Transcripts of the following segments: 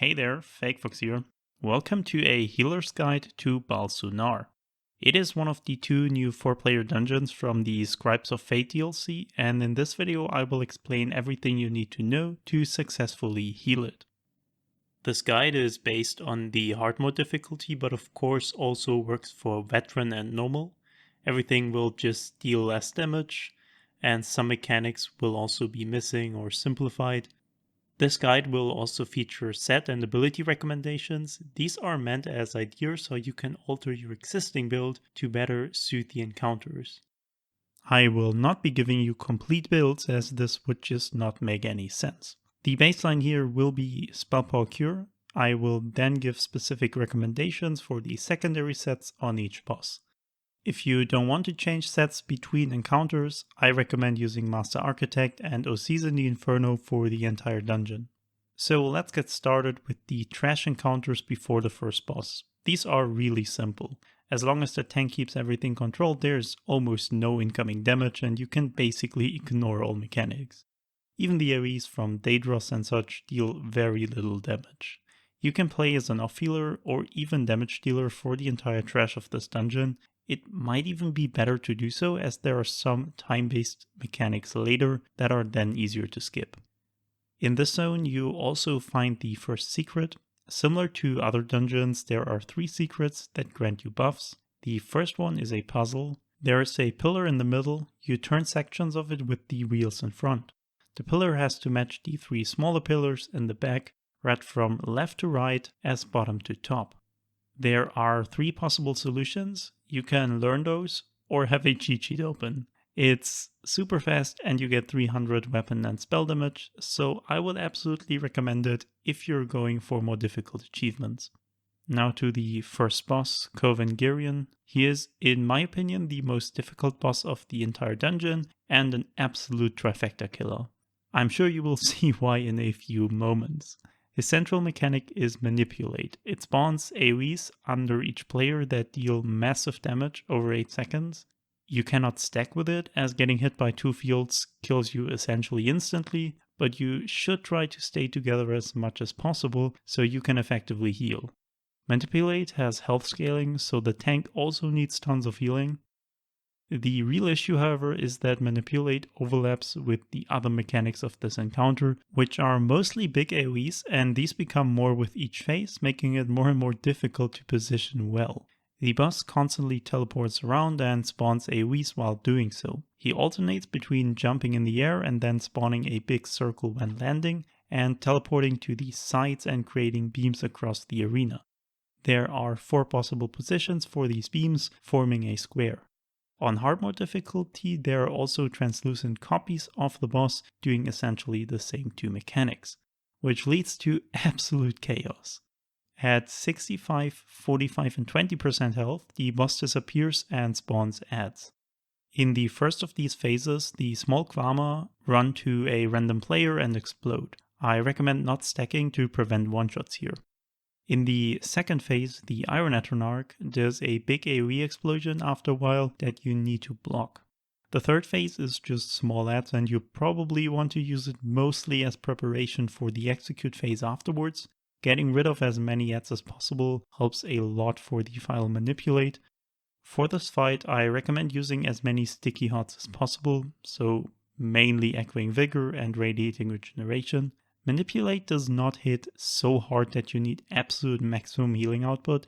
Hey there, FakeFox here. Welcome to a healer's guide to Bal Sunnar. It is one of the two new 4-player dungeons from the Scribes of Fate DLC, and in this video I will explain everything you need to know to successfully heal it. This guide is based on the hard mode difficulty, but of course also works for veteran and normal. Everything will just deal less damage, and some mechanics will also be missing or simplified. This guide will also feature set and ability recommendations. These are meant as ideas so you can alter your existing build to better suit the encounters. I will not be giving you complete builds as this would just not make any sense. The baseline here will be Spell Power Cure. I will then give specific recommendations for the secondary sets on each boss. If you don't want to change sets between encounters, I recommend using Master Architect and OCs in the Inferno for the entire dungeon. So let's get started with the trash encounters before the first boss. These are really simple. As long as the tank keeps everything controlled, there's almost no incoming damage and you can basically ignore all mechanics. Even the AoEs from Daedros and such deal very little damage. You can play as an off-healer or even damage dealer for the entire trash of this dungeon. It might even be better to do so as there are some time-based mechanics later that are then easier to skip. In this zone you also find the first secret. Similar to other dungeons, there are 3 secrets that grant you buffs. The first one is a puzzle. There is a pillar in the middle. You turn sections of it with the wheels in front. The pillar has to match the 3 smaller pillars in the back, read from left to right as bottom to top. There are 3 possible solutions. You can learn those or have a cheat sheet open. It's super fast and you get 300 weapon and spell damage, so I would absolutely recommend it if you're going for more difficult achievements. Now to the first boss, Kovan Giryon. He is, in my opinion, the most difficult boss of the entire dungeon and an absolute trifecta killer. I'm sure you will see why in a few moments. His central mechanic is Manipulate. It spawns AoEs under each player that deal massive damage over 8 seconds. You cannot stack with it, as getting hit by 2 fields kills you essentially instantly, but you should try to stay together as much as possible so you can effectively heal. Manipulate has health scaling, so the tank also needs tons of healing. The real issue, however, is that Manipulate overlaps with the other mechanics of this encounter, which are mostly big AoEs, and these become more with each phase, making it more and more difficult to position well. The boss constantly teleports around and spawns AoEs while doing so. He alternates between jumping in the air and then spawning a big circle when landing, and teleporting to the sides and creating beams across the arena. There are 4 possible positions for these beams, forming a square. On hard mode difficulty, there are also translucent copies of the boss doing essentially the same 2 mechanics, which leads to absolute chaos. At 65, 45 and 20% health, the boss disappears and spawns adds. In the first of these phases, the small Kwama run to a random player and explode. I recommend not stacking to prevent one-shots here. In the second phase, the Iron Matriarch, there's a big AoE explosion after a while that you need to block. The third phase is just small adds and you probably want to use it mostly as preparation for the execute phase afterwards. Getting rid of as many adds as possible helps a lot for the final Manipulate. For this fight, I recommend using as many sticky hots as possible, so mainly Echoing Vigor and Radiating Regeneration. Manipulate does not hit so hard that you need absolute maximum healing output.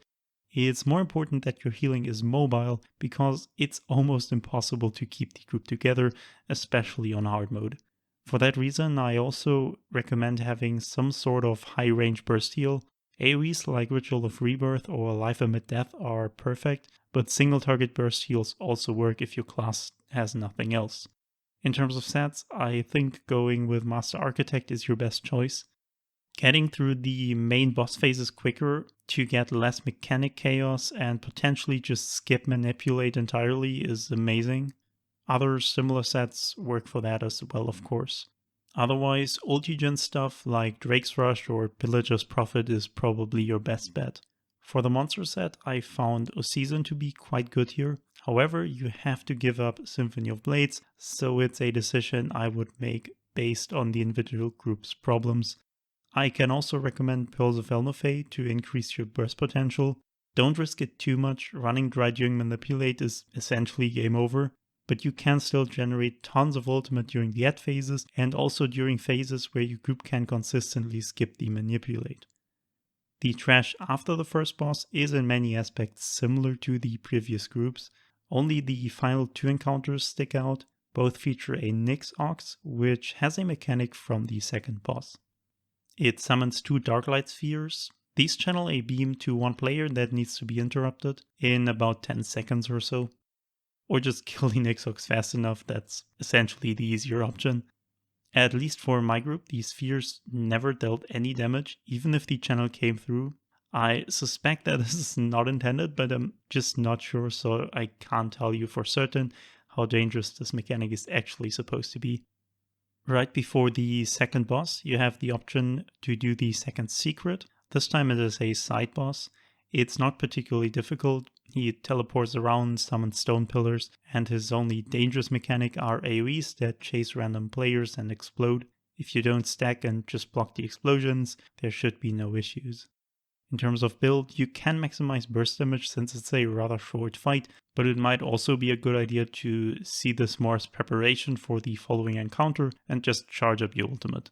It's more important that your healing is mobile because it's almost impossible to keep the group together, especially on hard mode. For that reason, I also recommend having some sort of high range burst heal. AoEs like Ritual of Rebirth or Life Amid Death are perfect, but single target burst heals also work if your class has nothing else. In terms of stats, I think going with Master Architect is your best choice. Getting through the main boss phases quicker to get less mechanic chaos and potentially just skip Manipulate entirely is amazing. Other similar sets work for that as well, of course. Otherwise, ulti-gen stuff like Drake's Rush or Pillager's Prophet is probably your best bet. For the monster set, I found Oseason to be quite good here. However, you have to give up Symphony of Blades, so it's a decision I would make based on the individual group's problems. I can also recommend Pearls of Elnofey to increase your burst potential. Don't risk it too much, running Dry during Manipulate is essentially game over, but you can still generate tons of ultimate during the ad phases and also during phases where your group can consistently skip the Manipulate. The trash after the first boss is in many aspects similar to the previous groups, only the final 2 encounters stick out. Both feature a Nyx Ox, which has a mechanic from the second boss. It summons 2 Darklight Spheres. These channel a beam to one player that needs to be interrupted in about 10 seconds or so. Or just kill the Nyx Ox fast enough, that's essentially the easier option. At least for my group, these spheres never dealt any damage, even if the channel came through. I suspect that this is not intended, but I'm just not sure, so I can't tell you for certain how dangerous this mechanic is actually supposed to be. Right before the second boss, you have the option to do the second secret. This time it is a side boss. It's not particularly difficult. He teleports around, summons stone pillars, and his only dangerous mechanic are AoEs that chase random players and explode. If you don't stack and just block the explosions, there should be no issues. In terms of build, you can maximize burst damage since it's a rather short fight, but it might also be a good idea to see this more as preparation for the following encounter and just charge up your ultimate.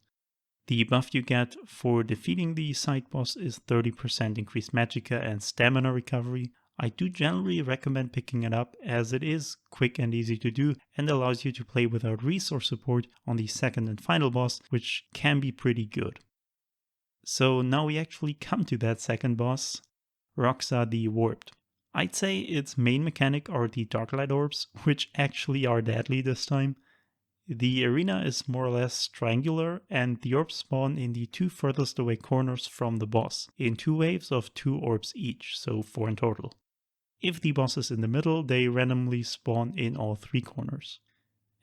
The buff you get for defeating the side boss is 30% increased magicka and stamina recovery. I do generally recommend picking it up as it is quick and easy to do and allows you to play without resource support on the second and final boss, which can be pretty good. So now we actually come to that second boss, Roksa the Warped. I'd say its main mechanic are the Darklight Orbs, which actually are deadly this time. The arena is more or less triangular, and the orbs spawn in the 2 furthest away corners from the boss, in 2 waves of 2 orbs each, so 4 in total. If the boss is in the middle, they randomly spawn in all 3 corners.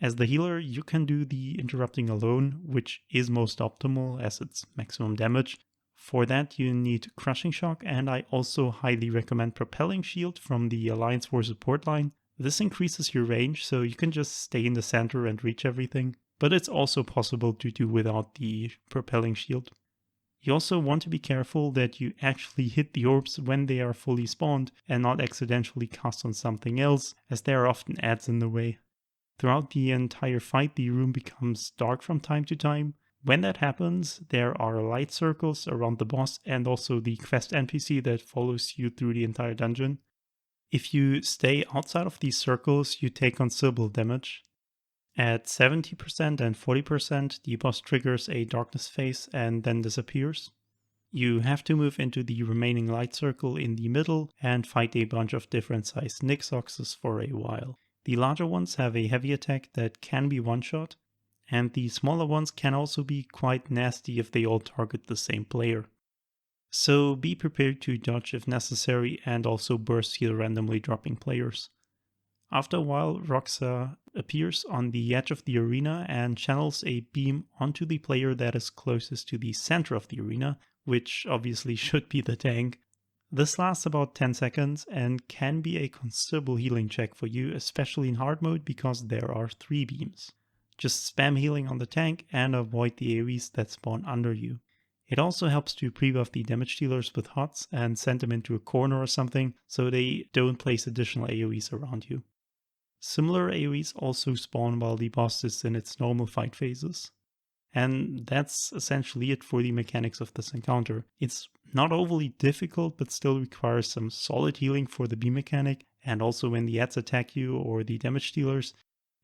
As the healer, you can do the interrupting alone, which is most optimal as it's maximum damage. For that you need Crushing Shock, and I also highly recommend Propelling Shield from the Alliance War support line. This increases your range, so you can just stay in the center and reach everything, but it's also possible to do without the Propelling Shield. You also want to be careful that you actually hit the orbs when they are fully spawned and not accidentally cast on something else, as there are often ads in the way. Throughout the entire fight, the room becomes dark from time to time. When that happens, there are light circles around the boss and also the quest NPC that follows you through the entire dungeon. If you stay outside of these circles, you take considerable damage. At 70% and 40%, the boss triggers a darkness phase and then disappears. You have to move into the remaining light circle in the middle and fight a bunch of different sized Nyx Oxes for a while. The larger ones have a heavy attack that can be one-shot, and the smaller ones can also be quite nasty if they all target the same player. So be prepared to dodge if necessary and also burst heal randomly dropping players. After a while, Roksa appears on the edge of the arena and channels a beam onto the player that is closest to the center of the arena, which obviously should be the tank. This lasts about 10 seconds and can be a considerable healing check for you, especially in hard mode because there are 3 beams. Just spam healing on the tank and avoid the AoEs that spawn under you. It also helps to pre-buff the damage dealers with HOTS and send them into a corner or something so they don't place additional AoEs around you. Similar AoEs also spawn while the boss is in its normal fight phases. And that's essentially it for the mechanics of this encounter. It's not overly difficult, but still requires some solid healing for the beam mechanic, and also when the ads attack you or the damage dealers.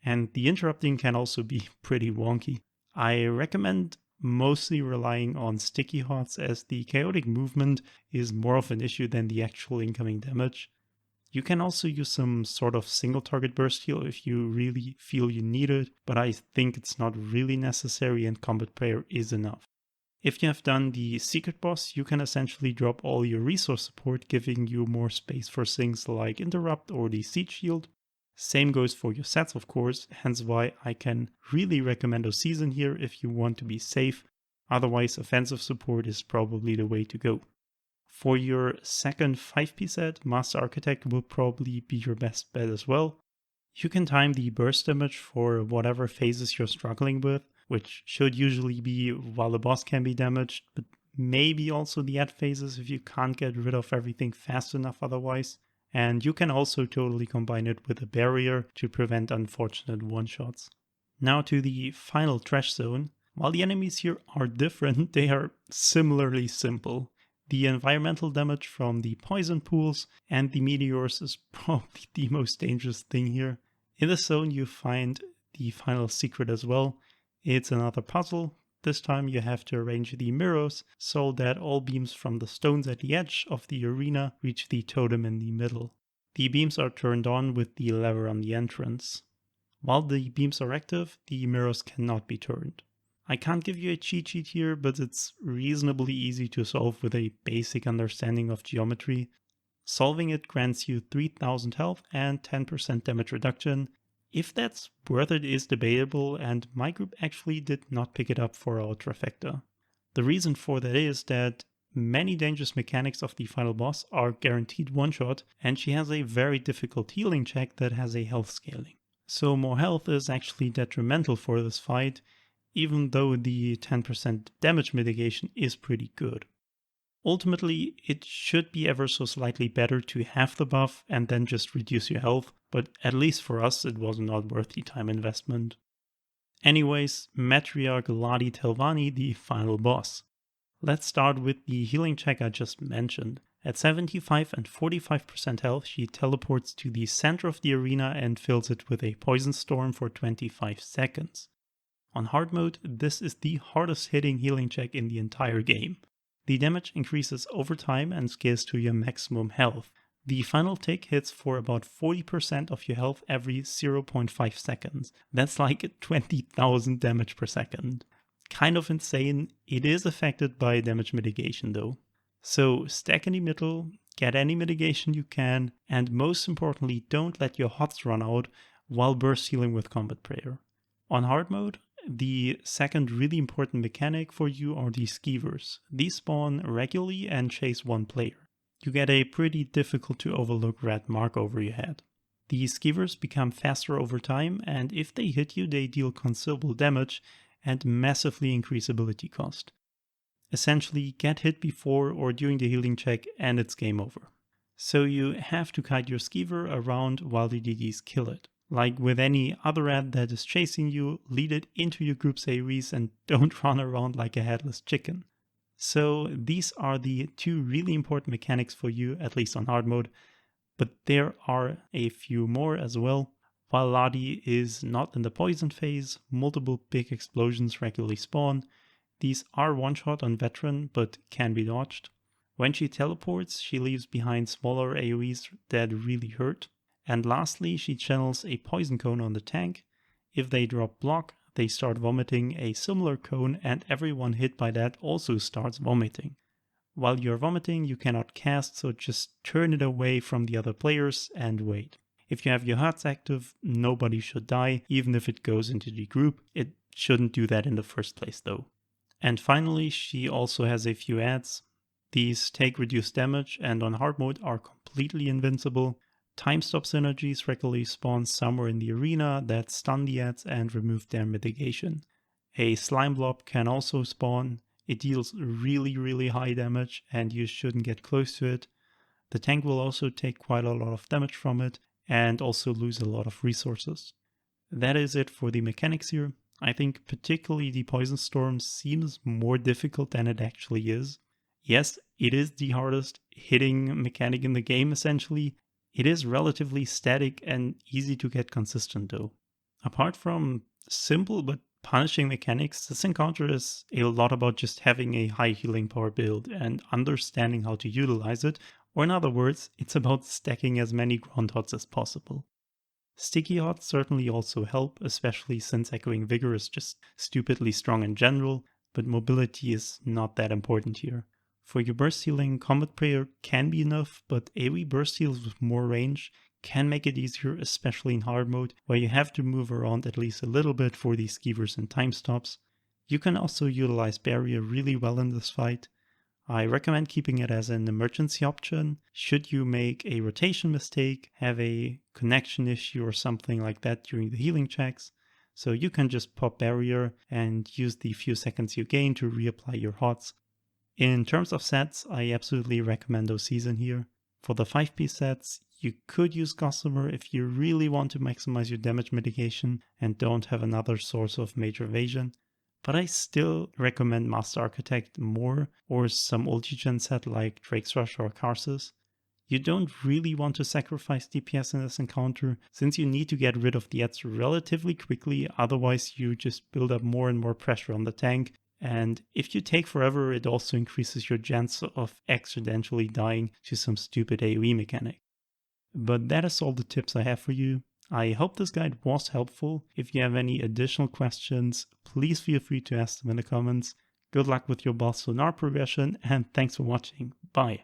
And the interrupting can also be pretty wonky. I recommend mostly relying on sticky HOTS as the chaotic movement is more of an issue than the actual incoming damage. You can also use some sort of single target burst heal if you really feel you need it, but I think it's not really necessary and combat prayer is enough. If you have done the secret boss, you can essentially drop all your resource support, giving you more space for things like interrupt or the siege shield. Same goes for your sets of course, hence why I can really recommend a season here if you want to be safe, otherwise offensive support is probably the way to go. For your second 5P set, Master Architect will probably be your best bet as well. You can time the burst damage for whatever phases you're struggling with, which should usually be while the boss can be damaged, but maybe also the ad phases if you can't get rid of everything fast enough otherwise. And you can also totally combine it with a barrier to prevent unfortunate one-shots. Now to the final trash zone. While the enemies here are different, they are similarly simple. The environmental damage from the poison pools and the meteors is probably the most dangerous thing here. In this zone you find the final secret as well. It's another puzzle. This time you have to arrange the mirrors so that all beams from the stones at the edge of the arena reach the totem in the middle. The beams are turned on with the lever on the entrance. While the beams are active, the mirrors cannot be turned. I can't give you a cheat sheet here, but it's reasonably easy to solve with a basic understanding of geometry. Solving it grants you 3000 health and 10% damage reduction. If that's worth it is debatable, and my group actually did not pick it up for our trifecta. The reason for that is that many dangerous mechanics of the final boss are guaranteed one-shot, and she has a very difficult healing check that has a health scaling. So more health is actually detrimental for this fight, even though the 10% damage mitigation is pretty good. Ultimately, it should be ever so slightly better to have the buff and then just reduce your health, but at least for us it was not worth the time investment. Anyways, Matriarch Lladi Telvanni, the final boss. Let's start with the healing check I just mentioned. At 75 and 45% health, she teleports to the center of the arena and fills it with a poison storm for 25 seconds. On hard mode, this is the hardest hitting healing check in the entire game. The damage increases over time and scales to your maximum health. The final tick hits for about 40% of your health every 0.5 seconds. That's like 20,000 damage per second. Kind of insane. It is affected by damage mitigation though. So stack in the middle, get any mitigation you can, and most importantly, don't let your HOTS run out while burst healing with combat prayer. On hard mode, the second really important mechanic for you are the skeevers. These spawn regularly and chase one player. You get a pretty difficult to overlook red mark over your head. The skeevers become faster over time, and if they hit you, they deal considerable damage and massively increase ability cost. Essentially, get hit before or during the healing check and it's game over. So you have to kite your skeever around while the DDs kill it. Like with any other ad that is chasing you, lead it into your group's AoEs and don't run around like a headless chicken. So these are the two really important mechanics for you, at least on hard mode, but there are a few more as well. While Lladi is not in the poison phase, multiple big explosions regularly spawn. These are one-shot on veteran, but can be dodged. When she teleports, she leaves behind smaller AoEs that really hurt. And lastly, she channels a poison cone on the tank. If they drop block, they start vomiting a similar cone, and everyone hit by that also starts vomiting. While you're vomiting, you cannot cast, so just turn it away from the other players and wait. If you have your HUTs active, nobody should die, even if it goes into the group. It shouldn't do that in the first place though. And finally, she also has a few ads. These take reduced damage and on hard mode are completely invincible. Time stop synergies regularly spawn somewhere in the arena that stun the ads and remove their mitigation. A slime blob can also spawn. It deals really high damage and you shouldn't get close to it. The tank will also take quite a lot of damage from it and also lose a lot of resources. That is it for the mechanics here. I think particularly the Poison Storm seems more difficult than it actually is. Yes, it is the hardest hitting mechanic in the game essentially. It is relatively static and easy to get consistent though. Apart from simple but punishing mechanics, this encounter is a lot about just having a high healing power build and understanding how to utilize it, or in other words, it's about stacking as many ground hots as possible. Sticky hots certainly also help, especially since Echoing Vigor is just stupidly strong in general, but mobility is not that important here. For your burst healing, Combat Prayer can be enough, but AoE burst heals with more range can make it easier, especially in hard mode, where you have to move around at least a little bit for these skeevers and time stops. You can also utilize Barrier really well in this fight. I recommend keeping it as an emergency option. Should you make a rotation mistake, have a connection issue or something like that during the healing checks, so you can just pop barrier and use the few seconds you gain to reapply your HOTS. In terms of sets, I absolutely recommend those season here. For the 5-piece sets, you could use Gossamer if you really want to maximize your damage mitigation and don't have another source of major evasion. But I still recommend Master Architect more, or some ulti-gen set like Drake's Rush or Karsus. You don't really want to sacrifice DPS in this encounter, since you need to get rid of the ads relatively quickly, otherwise you just build up more and more pressure on the tank. And if you take forever, it also increases your chance of accidentally dying to some stupid AoE mechanic. But that is all the tips I have for you. I hope this guide was helpful. If you have any additional questions, please feel free to ask them in the comments. Good luck with your Bal Sunnar progression, and thanks for watching. Bye.